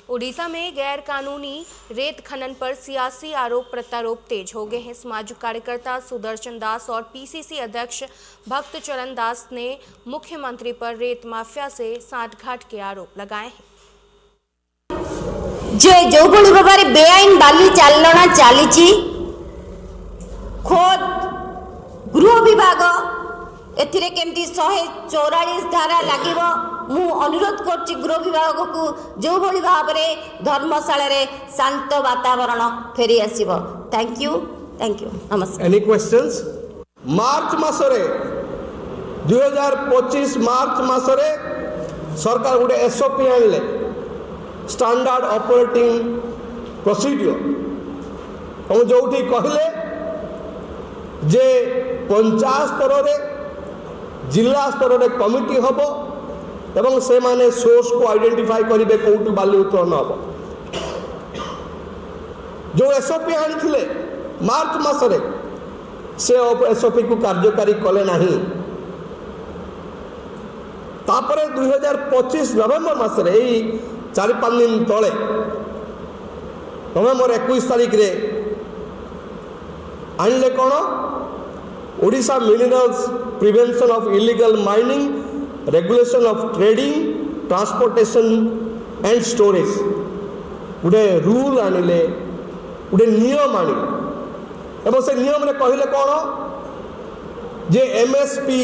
ओडिशा में गैर कानूनी रेत खनन पर सियासी आरोप प्रत्यारोप तेज हो गए हैं। सामाजिक कार्यकर्ता सुदर्शन दास और पीसीसी अध्यक्ष भक्त चरण दास ने मुख्यमंत्री पर रेत माफिया से सांठगांठ के आरोप लगाए हैं। जो भाव बेआईन बाली चालना चली खोद गृह विभाग एमती 144 धारा लगे मु अनुरोध कर गृह विभाग को जो भाव में धर्मशाला रे शांत वातावरण फेरी आसीबो। थैंक यू नमस्कार। Any questions? मार्च मासरे 2025 मार्च मासरे सरकार गोटे एसओपी आनले स्टैंडर्ड ऑपरेटिंग प्रोसीड्योर और जो कहले जे पंचायत स्तर रे जिला स्तर रे कमिटी हम एवं से माने सोर्स को आइडेंटिफाई करेंगे कौटू बाली उत्तोलन हम जो एसओपी आनी मार्च मासरे से एसओपी को कार्यकारी कले नहीं। तापरे 2025 नवेम्बर मासरे यही 4-5 दिन तले नवेम्बर 21 तारीख रे आनले कौन Odisha minerals prevention of illegal mining regulation of trading transportation and storage गोटे रूल आनिले गोटे नियम आनिले एवं से नियम रे कहले कौन जे एमएसपी